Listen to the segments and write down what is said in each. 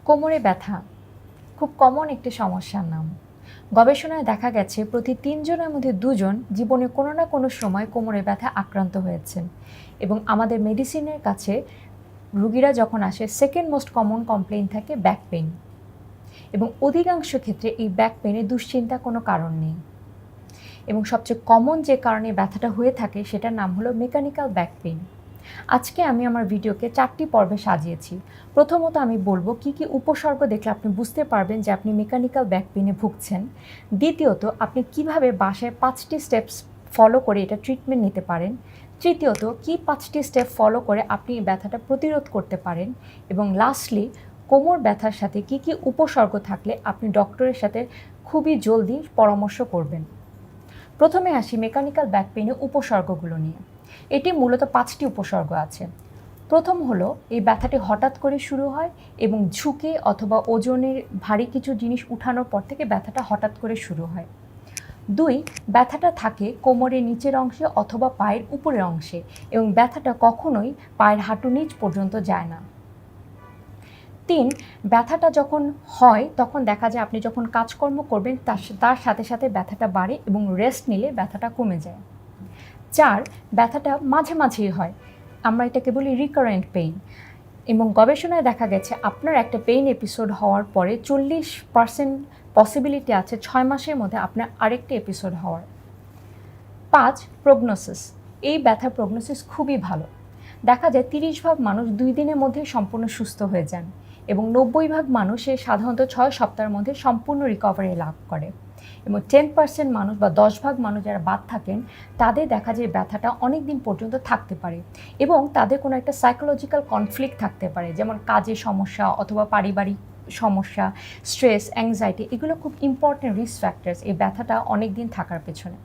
কোমরে ব্যথা খুব কমন একটি সমস্যার নাম। গবেষণায় দেখা গেছে প্রতি ৩ জনের মধ্যে ২ জন জীবনে কোনো না কোনো সময় কোমরে ব্যথা আক্রান্ত হয়েছেন এবং আমাদের মেডিসিনের কাছে রোগীরা যখন আসে সেকেন্ড মোস্ট কমন কমপ্লেইন থাকে ব্যাক পেইন এবং অধিকাংশ ক্ষেত্রে এই ব্যাক পেইনে দুশ্চিন্তা কোনো কারণ নেই এবং সবচেয়ে কমন যে কারণে ব্যথাটা হয়ে থাকে সেটার নাম হলো মেকানিক্যাল ব্যাক পেইন। আজকে আমি আমার ভিডিওকে ৪টি পর্বে সাজিয়েছি। প্রথমত আমি বলবো কী কী উপসর্গ দেখলে আপনি বুঝতে পারবেন যে আপনি মেকানিক্যাল ব্যাক পেইনে ভুগছেন। দ্বিতীয়ত আপনি কিভাবে বাসায় ৫টি স্টেপস ফলো করে এটা ট্রিটমেন্ট নিতে পারেন। তৃতীয়ত কী ৫টি স্টেপ ফলো করে আপনি এই ব্যথাটা প্রতিরোধ করতে পারেন এবং লাস্টলি কোমর ব্যথার সাথে কী কী উপসর্গ থাকলে আপনি ডক্টরের সাথে খুবই জলদি পরামর্শ করবেন। প্রথমে আসি মেকানিক্যাল ব্যাক পেইনের উপসর্গগুলো নিয়ে। এটি মূলত ৫টি উপসর্গ আছে। প্রথম হলো এই ব্যথাটি হঠাৎ করে শুরু হয় এবং ঝুঁকে অথবা ওজনের ভারী কিছু জিনিস উঠানোর পর থেকে ব্যথাটা হঠাৎ করে শুরু হয়। ২ ব্যথাটা থাকে কোমরের নিচের অংশে অথবা পায়ের উপরের অংশে এবং ব্যথাটা কখনোই পায়ের হাঁটুর নিচ পর্যন্ত যায় না। ৩ ব্যথাটা যখন হয় তখন দেখা যায় আপনি যখন কাজকর্ম করবেন তার সাথে সাথে ব্যথাটা বাড়ে এবং রেস্ট নিলে ব্যথাটা কমে যায়। ৪ ব্যথাটা মাঝে মাঝেই হয়, আমরা এটাকে বলি রিকারেন্ট পেইন এবং গবেষণায় দেখা গেছে আপনার একটা পেইন এপিসোড হওয়ার পরে ৪০% পসিবিলিটি আছে ৬ মাসের মধ্যে আপনার আরেকটি এপিসোড হওয়ার। ৫ প্রগনোসিস, এই ব্যথার প্রগনোসিস খুবই ভালো। দেখা যায় ৩০ ভাগ মানুষ ২ দিনের মধ্যে সম্পূর্ণ সুস্থ হয়ে যান এবং ৯০ ভাগ মানুষের সাধারণত ৬ সপ্তাহের মধ্যে সম্পূর্ণ রিকভারি লাভ করে এবং 10% মানুষ বা ১০ ভাগ মানুষ যারা বাদ থাকেন তাদের দেখা যায় ব্যথাটা অনেক দিন পর্যন্ত থাকতে পারে এবং তাদের কোনো একটা সাইকোলজিক্যাল কনফ্লিক্ট থাকতে পারে, যেমন কাজের সমস্যা অথবা পারিবারিক সমস্যা, স্ট্রেস, অ্যাংজাইটি, এগুলো খুব ইম্পর্টেন্ট রিস্ক ফ্যাক্টরস এই ব্যথাটা অনেক দিন থাকার পেছনে।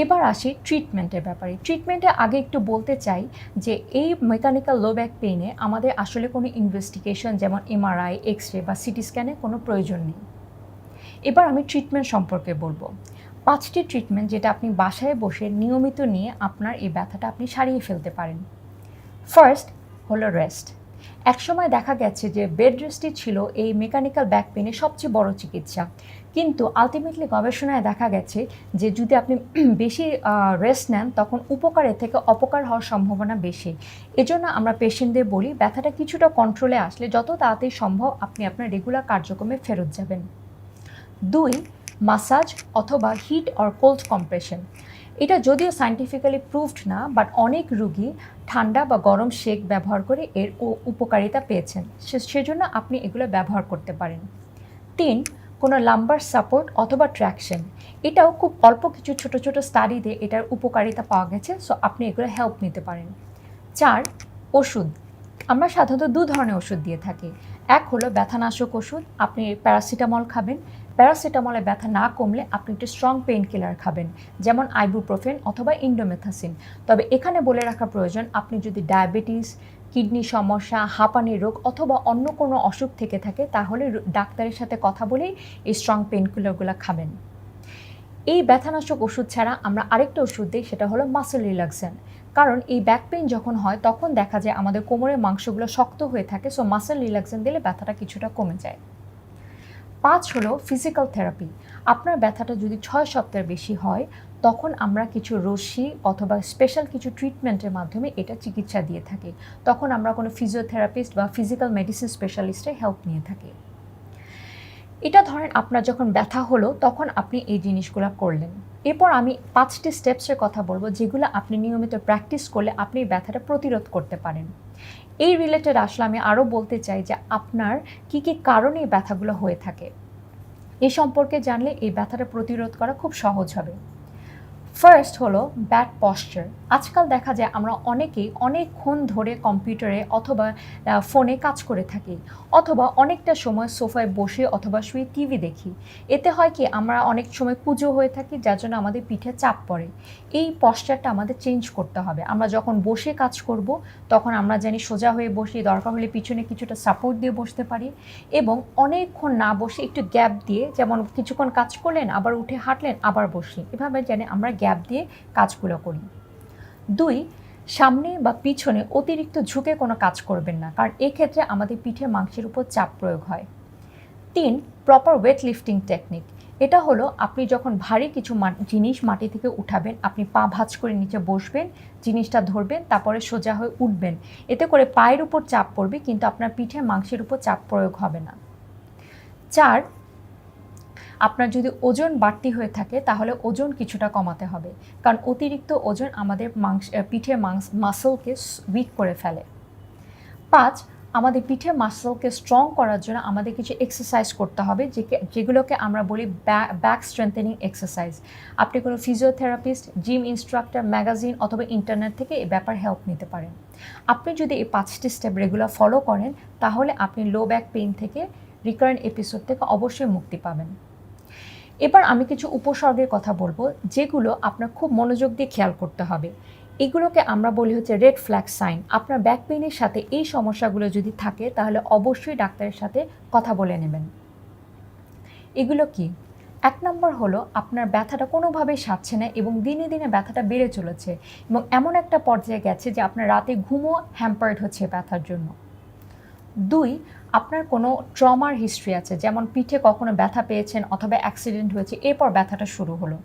এবার আসি ট্রিটমেন্টের ব্যাপারে। ট্রিটমেন্টের আগে একটু বলতে চাই যে এই মেকানিক্যাল লো ব্যাক পেইনে আমাদের আসলে কোনো ইনভেস্টিগেশন যেমন এমআরআই, এক্স-রে বা সিটি স্ক্যানের কোনো প্রয়োজন নেই। এবার আমি ট্রিটমেন্ট সম্পর্কে বলবো। ৫টি ট্রিটমেন্ট যেটা আপনি বাসায় বসে নিয়মিত নিয়ে আপনার এই ব্যথাটা আপনি সারিয়ে ফেলতে পারেন। ফার্স্ট হলো রেস্ট। একসময় দেখা গেছে যে বেড রেস্টই ছিল এই মেকানিক্যাল ব্যাক পেইনের সবচেয়ে বড় চিকিৎসা, কিন্তু আলটিমেটলি গবেষণায় দেখা গেছে যে যদি আপনি বেশি রেস্ট নেন তখন উপকারের থেকে অপকার হওয়ার সম্ভাবনা বেশি। এজন্য আমরা পেশেন্টদের বলি ব্যথাটা কিছুটা কন্ট্রোলে আসলে যত তাড়াতাড়ি সম্ভব আপনি আপনার রেগুলার কার্যক্রমে ফেরত যাবেন। ২ মাসাজ অথবা হিট অর কোল্ড কম্প্রেশন। এটা যদিও সায়েন্টিফিক্যালি প্রুভড না, বাট অনেক রুগী ঠান্ডা বা গরম শেক ব্যবহার করে এর উপকারিতা পেয়েছেন, সেজন্য আপনি এগুলো ব্যবহার করতে পারেন। ৩ কোনো লাম্বার সাপোর্ট অথবা ট্র্যাকশন, এটাও খুব অল্প কিছু ছোট ছোট স্টাডিতে এটার উপকারিতা পাওয়া গেছে, সো আপনি এগুলো হেল্প নিতে পারেন। ৪ ওষুধ। আমরা সাধারণত ২ ধরনের ওষুধ দিয়ে থাকি। এক হলো ব্যথানাশক ওষুধ, আপনি প্যারাসিটামল খাবেন। প্যারাসিটামলে ব্যথা না কমলে আপনি একটু স্ট্রং পেইন কিলার খাবেন, যেমন আইবুপ্রোফেন অথবা ইন্ডোমেথাসিন। তবে এখানে বলে রাখা প্রয়োজন, আপনি যদি ডায়াবেটিস, কিডনি সমস্যা, হাঁপানির রোগ অথবা অন্য কোনো অসুখ থেকে থাকে তাহলে ডাক্তারের সাথে কথা বলেই এই স্ট্রং পেইন কিলারগুলো খাবেন। এই ব্যথানাশক ওষুধ ছাড়া আমরা আরেকটা ওষুধ দিই, সেটা হলো মাসল রিল্যাক্সেন্ট। কারণ এই ব্যাক পেইন যখন হয় তখন দেখা যায় আমাদের কোমরের মাংসগুলো শক্ত হয়ে থাকে, সো মাসল রিল্যাক্সেন্ট দিলে ব্যথাটা কিছুটা কমে যায়। ৫ হলো ফিজিক্যাল থেরাপি। আপনার ব্যথাটা যদি ৬ সপ্তাহের বেশি হয় তখন আমরা কিছু রশ্মি অথবা স্পেশাল কিছু ট্রিটমেন্টের মাধ্যমে এটা চিকিৎসা দিয়ে থাকি। তখন আমরা কোনো ফিজিওথেরাপিস্ট বা ফিজিক্যাল মেডিসিন স্পেশালিস্টের হেল্প নিয়ে থাকি। এটা ধরেন আপনার যখন ব্যথা হলো তখন আপনি এই জিনিসগুলো করলেন। এরপর আমি ৫টি স্টেপসের কথা বলবো যেগুলো আপনি নিয়মিত প্র্যাকটিস করলে আপনি ব্যথাটা প্রতিরোধ করতে পারেন। এই রিলেটেড আসলে আমি আরও বলতে চাই যে আপনার কী কী কারণে এই ব্যথাগুলো হয়ে থাকে, এ সম্পর্কে জানলে এই ব্যথাটা প্রতিরোধ করা খুব সহজ হবে। ফার্স্ট হলো ব্যাড পশ্চার। আজকাল দেখা যায় আমরা অনেকেই অনেকক্ষণ ধরে কম্পিউটারে অথবা ফোনে কাজ করে থাকি অথবা অনেকটা সময় সোফায় বসে অথবা শুয়ে টিভি দেখি। এতে হয় কি আমরা অনেক সময় কুঁজো হয়ে থাকি, যার জন্য আমাদের পিঠে চাপ পড়ে। এই পশ্চারটা আমাদের চেঞ্জ করতে হবে। আমরা যখন বসে কাজ করব তখন আমরা জানি সোজা হয়ে বসি, দরকার হলে পিছনে কিছুটা সাপোর্ট দিয়ে বসতে পারি এবং অনেকক্ষণ না বসে একটু গ্যাপ দিয়ে, যেমন কিছুক্ষণ কাজ করলেন আবার উঠে হাঁটলেন আবার বসলেন, এভাবে জানি আমরা গ্যাপ দিয়ে কাজগুলো করি। ২ সামনে বা পিছনে অতিরিক্ত ঝুঁকে কোনো কাজ করবেন না, কারণ এক্ষেত্রে আমাদের পিঠের মাংসের উপর চাপ প্রয়োগ হয়। 3. Proper weight lifting technique. এটা হলো আপনি যখন ভারী কিছু জিনিস মাটি থেকে উঠাবেন, আপনি পা ভাঁজ করে নিচে বসবেন, জিনিসটা ধরবেন, তারপরে সোজা হয়ে উঠবেন। এতে করে পায়ের উপর চাপ পড়বে, কিন্তু আপনার পিঠের মাংসের উপর চাপ প্রয়োগ হবে না। 4. আপনার যদি ওজন বাড়তি হয়ে থাকে তাহলে ওজন কিছুটা কমাতে হবে, কারণ অতিরিক্ত ওজন আমাদের পিঠের মাসলকে উইক করে ফেলে। 5. আমাদের পিঠের মাসলকে স্ট্রং করার জন্য আমাদের কিছু এক্সারসাইজ করতে হবে, যেগুলোকে আমরা বলি ব্যাক স্ট্রেংথেনিং এক্সারসাইজ। আপনি কোনো ফিজিওথেরাপিস্ট, জিম ইনস্ট্রাক্টর, ম্যাগাজিন অথবা ইন্টারনেট থেকে এই ব্যাপার হেল্প নিতে পারেন। আপনি যদি এই 5টি স্টেপ রেগুলার ফলো করেন তাহলে আপনি লো ব্যাক পেইন থেকে, রিকারেন্ট এপিসোড থেকে অবশ্যই মুক্তি পাবেন। এবার আমি কিছু উপসর্গের কথা বলবো, যেগুলো আপনার খুব মনোযোগ দিয়ে খেয়াল করতে হবে। এগুলোকে আমরা বলি হচ্ছে রেড ফ্ল্যাগ সাইন। আপনার ব্যাক পেইনের সাথে এই সমস্যাগুলো যদি থাকে তাহলে অবশ্যই ডাক্তারের সাথে কথা বলে নেবেন। এগুলো কি? 1 নম্বর হলো আপনার ব্যথাটা কোনোভাবেই সারছে না এবং দিনে দিনে ব্যথাটা বেড়ে চলেছে এবং এমন একটা পর্যায়ে গেছে যে আপনার রাতে ঘুমও হ্যাম্পার্ড হচ্ছে ব্যথার জন্য। 2. আপনার কোনো ট্রমার হিস্ট্রি আছে, যেমন পিঠে কখনো ব্যথা পেয়েছেন অথবা অ্যাক্সিডেন্ট হয়েছে, এরপর ব্যথাটা শুরু হলো।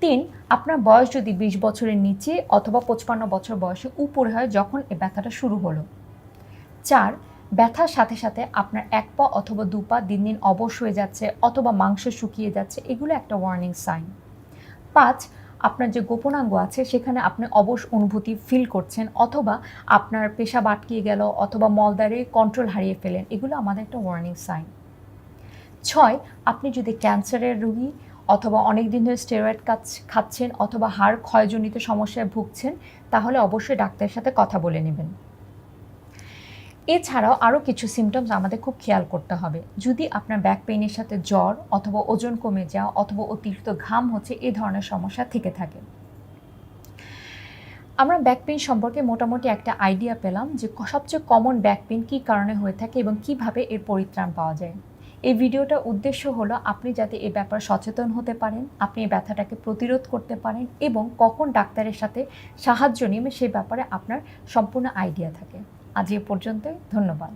3. আপনার বয়স যদি 20 বছরের নিচে অথবা 55 বছর বয়সে উপরে হয় যখন এই ব্যথাটা শুরু হলো। 4. ব্যথার সাথে সাথে আপনার এক পা অথবা 2 পা দিন দিন অবশ হয়ে যাচ্ছে অথবা মাংস শুকিয়ে যাচ্ছে, এগুলো একটা ওয়ার্নিং সাইন। 5. আপনার যে গোপনাঙ্গ আছে সেখানে আপনি অবশ অনুভূতি ফিল করছেন অথবা আপনার পেশাব আটকিয়ে গেল অথবা মলদ্বারে কন্ট্রোল হারিয়ে ফেলেন, এগুলো আমাদের একটা ওয়ার্নিং সাইন। 6. আপনি যদি ক্যান্সারের রোগী অথবা অনেক দিন ধরে স্টেরয়েড খাচ্ছেন অথবা হাড় ক্ষয়জনিত সমস্যায় ভুগছেন তাহলে অবশ্যই ডাক্তারের সাথে কথা বলে নেবেন। এছাড়াও আরও কিছু সিমটমস আমাদের খুব খেয়াল করতে হবে। যদি আপনার ব্যাক পেইনের সাথে জ্বর অথবা ওজন কমে যাওয়া অথবা অতিরিক্ত ঘাম হচ্ছে, এই ধরনের সমস্যা থেকে থাকে। আমরা ব্যাক পেইন সম্পর্কে মোটামুটি একটা আইডিয়া পেলাম যে সবচেয়ে কমন ব্যাক পেইন কী কারণে হয়ে থাকে এবং কিভাবে এর পরিত্রাণ পাওয়া যায়। এই ভিডিওটার উদ্দেশ্য হলো আপনি যাতে এই ব্যাপারে সচেতন হতে পারেন, আপনি এই ব্যথাটাকে প্রতিরোধ করতে পারেন এবং কখন ডাক্তারের সাথে সাহায্য নেবে সেই ব্যাপারে আপনার সম্পূর্ণ আইডিয়া থাকে। আজ এ পর্যন্তই, ধন্যবাদ।